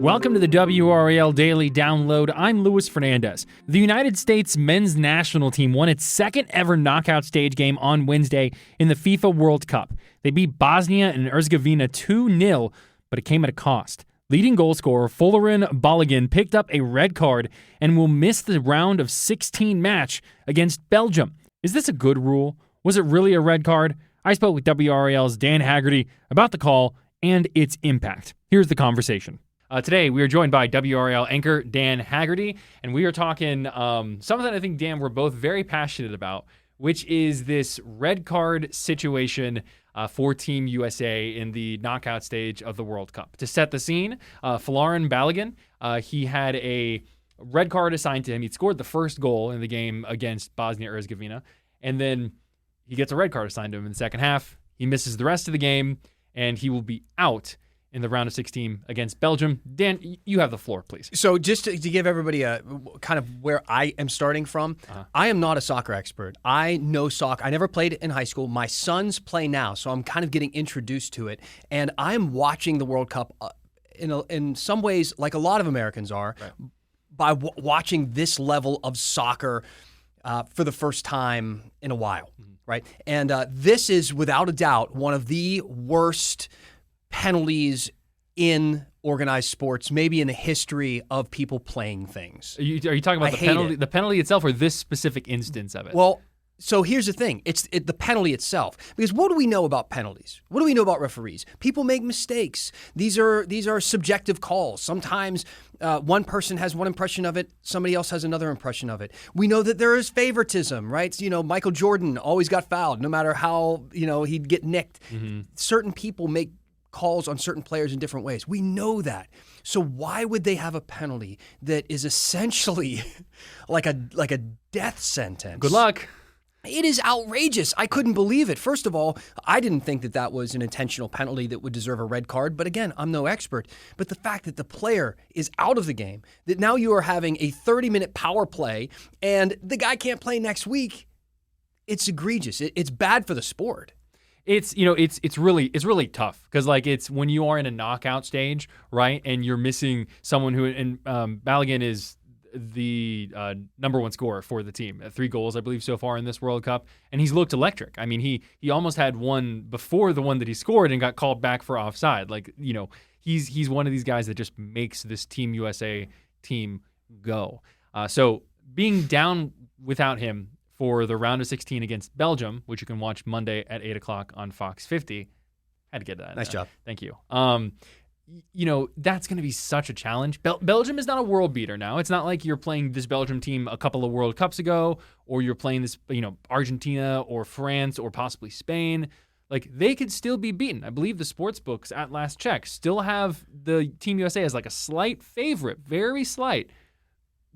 Welcome to the WRAL Daily Download. I'm Luis Fernandez. The United States men's national team won its second ever knockout stage game on Wednesday in the FIFA World Cup. They beat Bosnia and Herzegovina 2-0, but it came at a cost. Leading goal scorer Folarin Balogun picked up a red card and will miss the round of 16 match against Belgium. Is this a good rule? Was it really a red card? I spoke with WRAL's Dan Haggerty about the call and its impact. Here's the conversation. Today, we are joined by WRAL anchor Dan Haggerty, and we are talking something that I think, Dan, we're both very passionate about, which is this red card situation for Team USA in the knockout stage of the World Cup. To set the scene, Folarin Balogun, he had a red card assigned to him. He scored the first goal in the game against Bosnia and Herzegovina, and then he gets a red card assigned to him in the second half. He misses the rest of the game, and he will be out in the round of 16 against Belgium. Dan, you have the floor, please. So just to give everybody a kind of where I am starting from, I am not a soccer expert. I know soccer. I never played it in high school. My sons play now, so I'm kind of getting introduced to it. And I'm watching the World Cup in some ways, like a lot of Americans are, by watching this level of soccer for the first time in a while, right? And this is, without a doubt, one of the worst penalties in organized sports, maybe in the history of people playing things. Are you talking about the penalty itself, or this specific instance of it? Well, so here's the thing. It's the penalty itself. Because what do we know about penalties? What do we know about referees? People make mistakes. These are subjective calls. Sometimes one person has one impression of it, somebody else has another impression of it. We know that there is favoritism, right? You know, Michael Jordan always got fouled, no matter how, he'd get nicked. Certain people make calls on certain players in different ways. We know that. So why would they have a penalty that is essentially like a death sentence? Good luck. It is outrageous. I couldn't believe it. First of all, I didn't think that was an intentional penalty that would deserve a red card. But again, I'm no expert. But the fact that the player is out of the game, that now you are having a 30-minute power play and the guy can't play next week, it's egregious. It's bad for the sport. It's really tough because it's when you are in a knockout stage, right, and you're missing someone who, and Balogun is the number one scorer for the team, 3 goals I believe so far in this World Cup, and he's looked electric. I mean, he almost had one before the one that he scored and got called back for offside. He's one of these guys that just makes this Team USA team go. So being down without him for the round of 16 against Belgium, which you can watch Monday at 8 o'clock on Fox 50. Had to get that. Nice job. Thank you. That's going to be such a challenge. Belgium is not a world beater now. It's not like you're playing this Belgium team a couple of World Cups ago, or you're playing this, Argentina or France or possibly Spain. They could still be beaten. I believe the sports books at last check still have the Team USA as a slight favorite, very slight.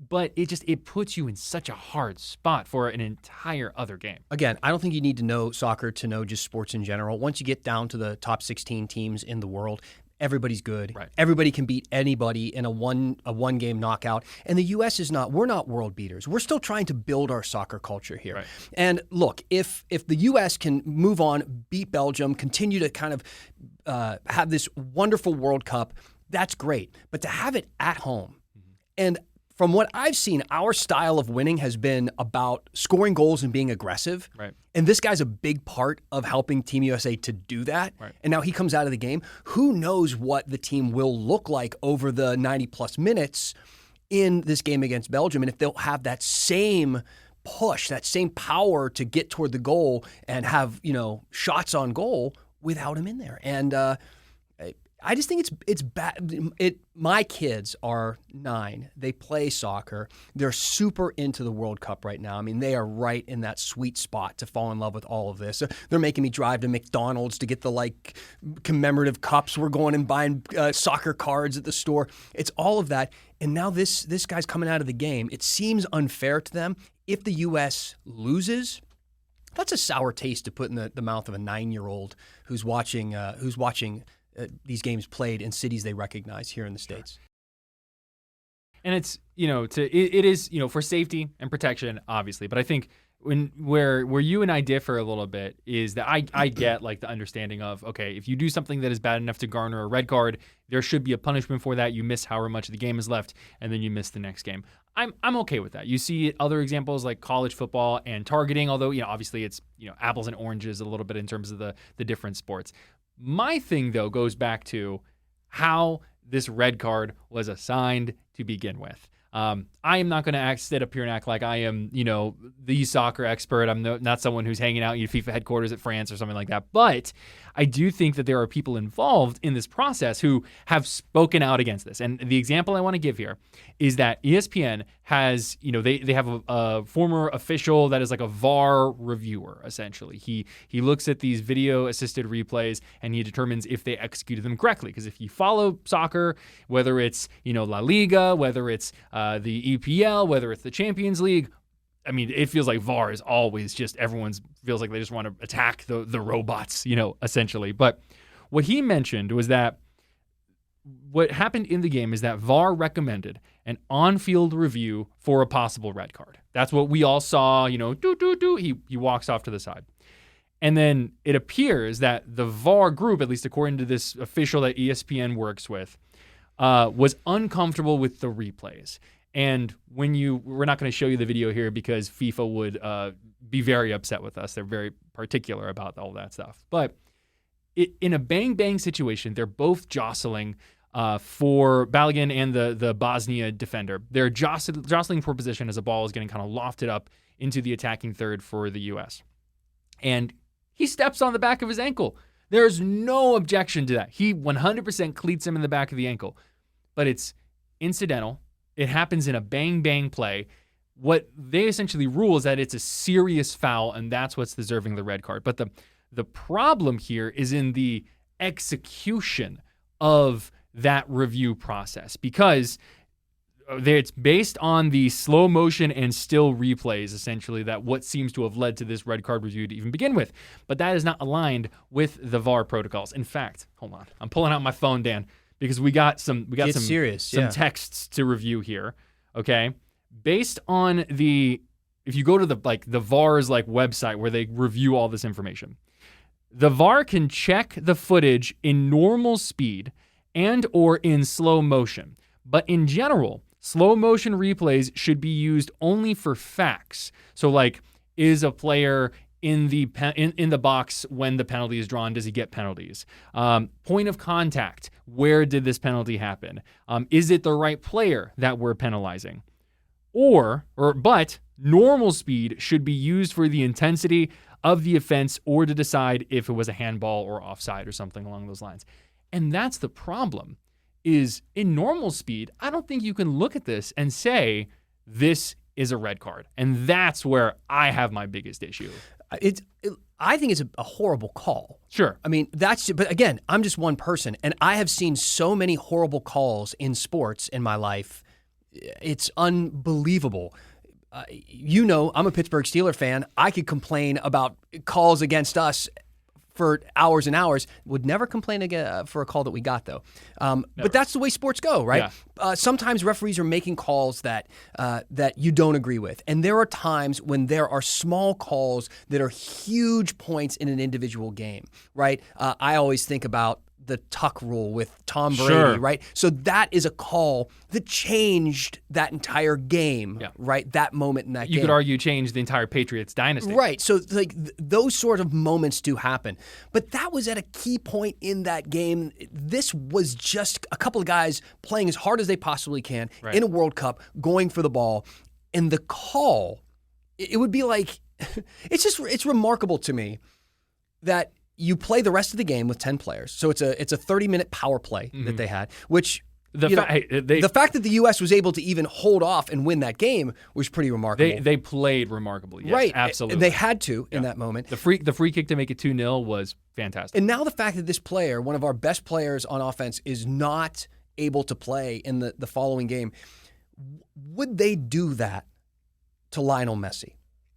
But it puts you in such a hard spot for an entire other game. Again, I don't think you need to know soccer to know just sports in general. Once you get down to the top 16 teams in the world, everybody's good. Right. Everybody can beat anybody in a one game knockout. And the U.S. we're not world beaters. We're still trying to build our soccer culture here. Right. And look, if the U.S. can move on, beat Belgium, continue to kind of have this wonderful World Cup, that's great. But to have it at home, and from what I've seen, our style of winning has been about scoring goals and being aggressive. Right. And this guy's a big part of helping Team USA to do that. Right. And now he comes out of the game. Who knows what the team will look like over the 90-plus minutes in this game against Belgium, and if they'll have that same push, that same power to get toward the goal and have, shots on goal without him in there. And I just think it's bad. My kids are 9. They play soccer. They're super into the World Cup right now. I mean, they are right in that sweet spot to fall in love with all of this. They're making me drive to McDonald's to get the commemorative cups. We're going and buying soccer cards at the store. It's all of that. And now this guy's coming out of the game. It seems unfair to them. If the U.S. loses, that's a sour taste to put in the mouth of a 9-year-old who's watching these games played in cities they recognize here in the States. And it's, it is, for safety and protection, obviously. But I think where you and I differ a little bit is that I get like the understanding of, okay, if you do something that is bad enough to garner a red card, there should be a punishment for that. You miss however much of the game is left, and then you miss the next game. I'm okay with that. You see other examples like college football and targeting, although obviously it's apples and oranges a little bit in terms of the different sports. My thing though goes back to how this red card was assigned to begin with. I am not going to sit up here and act like I am, the soccer expert. I'm not someone who's hanging out in FIFA headquarters at France or something like that. But I do think that there are people involved in this process who have spoken out against this. And the example I want to give here is that ESPN has, they have a former official that is like a VAR reviewer, essentially. He looks at these video assisted replays and he determines if they executed them correctly. Because if you follow soccer, whether it's, La Liga, whether it's the EPL, whether it's the Champions League, I mean, it feels like VAR is always just everyone's feels like they just want to attack the robots, essentially. But what he mentioned was that what happened in the game is that VAR recommended an on-field review for a possible red card. That's what we all saw, he walks off to the side. And then it appears that the VAR group, at least according to this official that ESPN works with, was uncomfortable with the replays. And we're not going to show you the video here because FIFA would be very upset with us. They're very particular about all that stuff. But in a bang-bang situation, they're both jostling for Balogun and the Bosnia defender. They're jostling for position as the ball is getting kind of lofted up into the attacking third for the U.S. And he steps on the back of his ankle. There's no objection to that. He 100% cleats him in the back of the ankle. But it's incidental. It happens in a bang-bang play. What they essentially rule is that it's a serious foul, and that's what's deserving the red card. But the problem here is in the execution of that review process, because it's based on the slow motion and still replays, essentially, that what seems to have led to this red card review to even begin with. But that is not aligned with the VAR protocols. In fact, hold on. I'm pulling out my phone, Dan, because we got some texts to review here, okay? Based on if you go to the VAR's website where they review all this information, the VAR can check the footage in normal speed and or in slow motion. But in general, slow motion replays should be used only for facts. So is a player in the box when the penalty is drawn? Does he get penalties? Point of contact. Where did this penalty happen? Is it the right player that we're penalizing? But normal speed should be used for the intensity of the offense or to decide if it was a handball or offside or something along those lines. And that's the problem, is in normal speed, I don't think you can look at this and say this is a red card. And that's where I have my biggest issue. I think it's a horrible call. Sure. I mean, but again, I'm just one person, and I have seen so many horrible calls in sports in my life. It's unbelievable. I'm a Pittsburgh Steelers fan. I could complain about calls against us for hours and hours. Would never complain again for a call that we got, though. But that's the way sports go, right? Yeah. Sometimes referees are making calls that you don't agree with. And there are times when there are small calls that are huge points in an individual game, right? I always think about the tuck rule with Tom Brady, sure, right? So that is a call that changed that entire game, right? That moment in that game. You could argue changed the entire Patriots dynasty. Right. So those sort of moments do happen. But that was at a key point in that game. This was just a couple of guys playing as hard as they possibly can in a World Cup, going for the ball. And the call, it would be like, it's remarkable to me that you play the rest of the game with 10 players. So it's a 30-minute power play that they had, which the fact that the U.S. was able to even hold off and win that game was pretty remarkable. They played remarkably, yes, right? Absolutely. They had to in that moment. The free kick to make it 2-0 was fantastic. And now the fact that this player, one of our best players on offense, is not able to play in the following game, would they do that to Lionel Messi?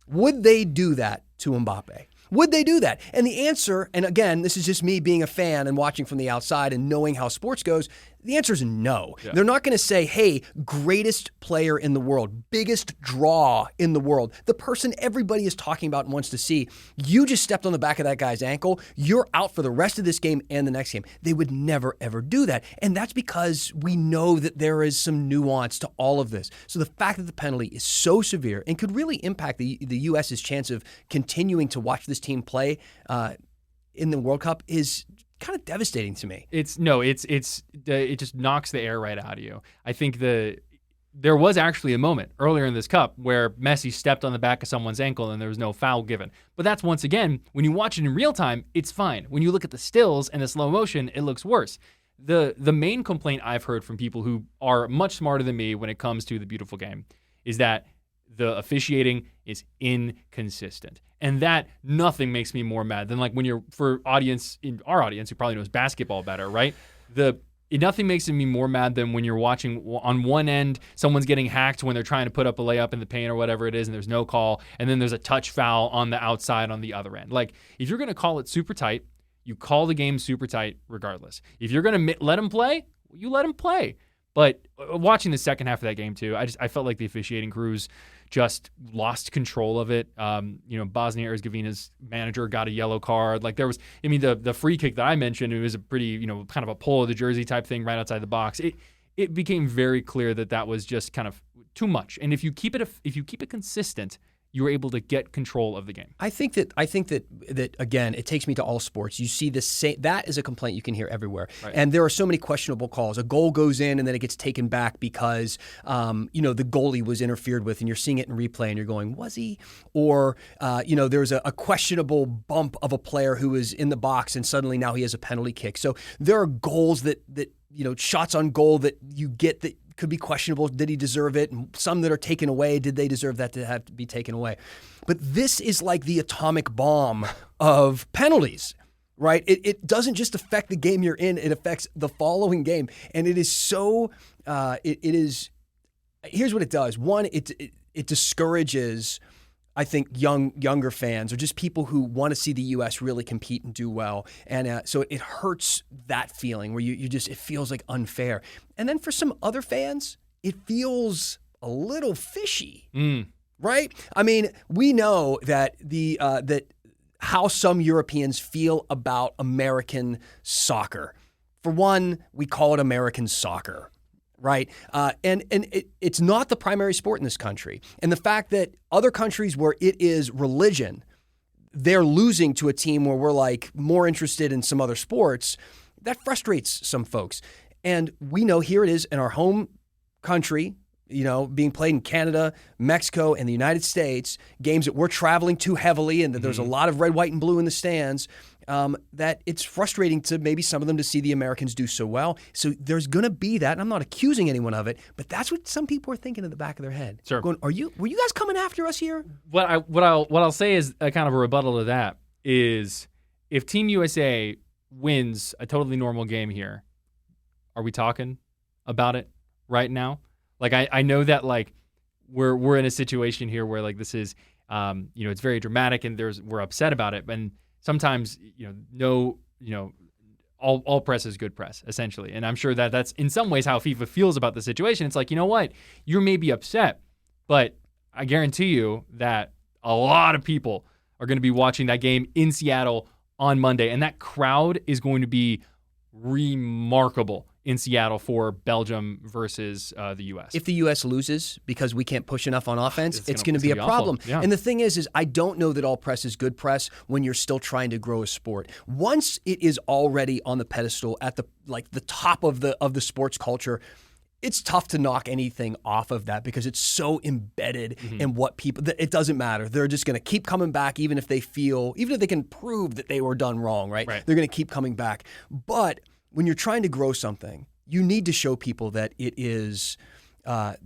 Would they do that to Mbappe? Would they do that? And the answer, and again, this is just me being a fan and watching from the outside and knowing how sports goes, The answer is no. Yeah. They're not going to say, hey, greatest player in the world, biggest draw in the world, the person everybody is talking about and wants to see, you just stepped on the back of that guy's ankle. You're out for the rest of this game and the next game. They would never, ever do that. And that's because we know that there is some nuance to all of this. So the fact that the penalty is so severe and could really impact the U.S.'s chance of continuing to watch this team play in the World Cup is kind of devastating to me. It just knocks the air right out of you. I think there was actually a moment earlier in this cup where Messi stepped on the back of someone's ankle and there was no foul given. But that's, once again, when you watch it in real time, it's fine. When you look at the stills and the slow motion, it looks worse. The main complaint I've heard from people who are much smarter than me when it comes to the beautiful game is that the officiating is inconsistent. And that nothing makes me more mad than like when you're, for audience, in our audience who probably knows basketball better, right? Nothing makes me more mad than when you're watching on one end, someone's getting hacked when they're trying to put up a layup in the paint or whatever it is, and there's no call, and then there's a touch foul on the outside on the other end. Like, if you're going to call it super tight, you call the game super tight regardless. If you're going to let them play, you let them play. But watching the second half of that game too, I felt like the officiating crews just lost control of it. Bosnia and Herzegovina's manager got a yellow card. Like, there was, the free kick that I mentioned, it was a pretty, kind of a pull of the jersey type thing right outside the box. It became very clear that was just kind of too much. And if you keep it consistent, you're able to get control of the game. I think that again, it takes me to all sports. You see this same, that is a complaint you can hear everywhere. Right. And there are so many questionable calls. A goal goes in and then it gets taken back because the goalie was interfered with, and you're seeing it in replay and you're going, was he? Or there's a questionable bump of a player who was in the box and suddenly now he has a penalty kick. So there are goals that shots on goal that you get that could be questionable. Did he deserve it? And some that are taken away, did they deserve that to have to be taken away? But this is like the atomic bomb of penalties, right? It doesn't just affect the game you're in, it affects the following game. And it is so, here's what it does. One, it discourages, I think, younger fans or just people who want to see the U.S. really compete and do well. And so it hurts that feeling where it feels like unfair. And then for some other fans, it feels a little fishy, right? I mean, we know that that how some Europeans feel about American soccer. For one, we call it American soccer. Right. And it's not the primary sport in this country. And the fact that other countries where it is religion, they're losing to a team where we're like more interested in some other sports, that frustrates some folks. And we know here it is in our home country, being played in Canada, Mexico, and the United States, games that we're traveling to heavily and that there's a lot of red, white, and blue in the stands. That it's frustrating to maybe some of them to see the Americans do so well. So there's going to be that, and I'm not accusing anyone of it, but that's what some people are thinking in the back of their head. Sure. Going, were you guys coming after us here? What I'll say is a kind of a rebuttal to that is, if Team USA wins a totally normal game here, are we talking about it right now? Like, I know that like we're in a situation here where like this is it's very dramatic and we're upset about it, and sometimes, all press is good press, essentially. And I'm sure that's in some ways how FIFA feels about the situation. It's like, you know what? You're maybe upset, but I guarantee you that a lot of people are going to be watching that game in Seattle on Monday. And that crowd is going to be remarkable in Seattle for Belgium versus the U.S. If the U.S. loses because we can't push enough on offense, it's going to be a problem. Yeah. And the thing is I don't know that all press is good press when you're still trying to grow a sport. Once it is already on the pedestal at the top of the sports culture, it's tough to knock anything off of that because it's so embedded in what people. It doesn't matter. They're just going to keep coming back, even if they can prove that they were done wrong. Right? They're going to keep coming back, but when you're trying to grow something, you need to show people that it is that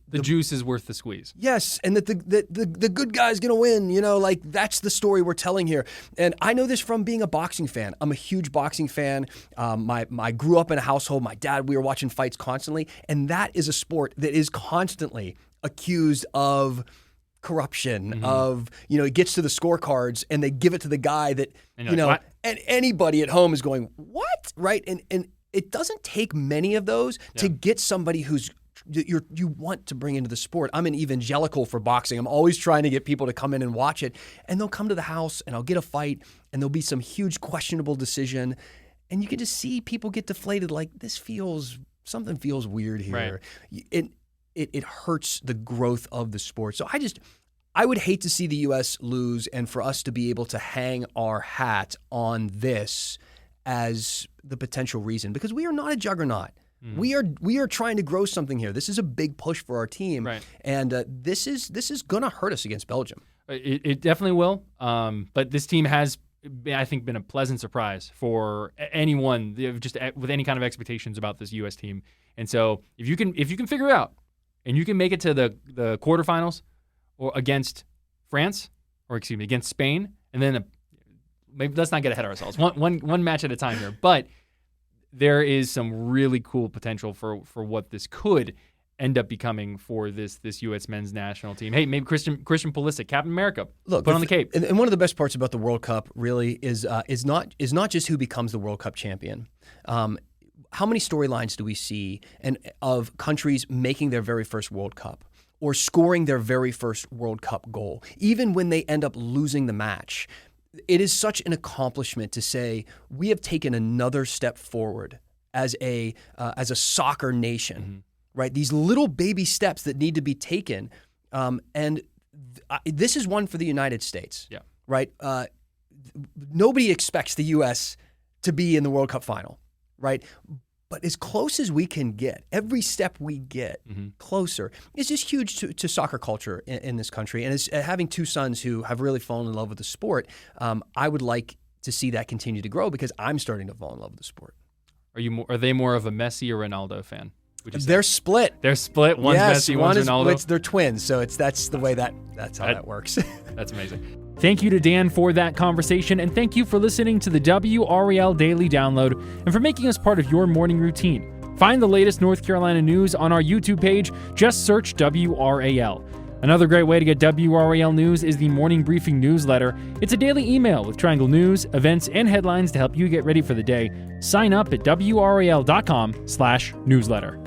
the juice is worth the squeeze. Yes, and that the good guy's going to win. That's the story we're telling here. And I know this from being a boxing fan. I'm a huge boxing fan. I grew up in a household. My dad, we were watching fights constantly, and that is a sport that is constantly accused of corruption, of, it gets to the scorecards and they give it to the guy that, and anybody at home is going, what? Right? And it doesn't take many of those to get somebody who's you want to bring into the sport. I'm an evangelical for boxing. I'm always trying to get people to come in and watch it. And they'll come to the house and I'll get a fight and there'll be some huge questionable decision. And you can just see people get deflated like something feels weird here. Right. It hurts the growth of the sport. So I would hate to see the U.S. lose and for us to be able to hang our hat on this as the potential reason, because we are not a juggernaut. We are trying to grow something here. This is a big push for our team, and this is going to hurt us against Belgium. It definitely will. But this team has, I think, been a pleasant surprise for anyone just with any kind of expectations about this U.S. team. And so if you can figure it out and you can make it to the quarterfinals or against France, or excuse me, against Spain, and then maybe let's not get ahead of ourselves. One match at a time here, but there is some really cool potential for what this could end up becoming for this U.S. men's national team. Hey, maybe Christian Pulisic, Captain America, put on the cape. And one of the best parts about the World Cup really is not just who becomes the World Cup champion. How many storylines do we see of countries making their very first World Cup or scoring their very first World Cup goal, even when they end up losing the match? It is such an accomplishment to say we have taken another step forward as a soccer nation, right? These little baby steps that need to be taken, and this is one for the United States, right? Nobody expects the U.S. to be in the World Cup final, right? But as close as we can get, every step we get closer is just huge to soccer culture in this country. And as having two sons who have really fallen in love with the sport, I would like to see that continue to grow because I'm starting to fall in love with the sport. Are they more of a Messi or Ronaldo fan? They're split. They're split. One's Messi, one's Ronaldo. They're twins, so that's the way that's how that works. That's amazing. Thank you to Dan for that conversation, and thank you for listening to the WRAL Daily Download and for making us part of your morning routine. Find the latest North Carolina news on our YouTube page. Just search WRAL. Another great way to get WRAL news is the Morning Briefing newsletter. It's a daily email with Triangle news, events, and headlines to help you get ready for the day. Sign up at WRAL.com/newsletter.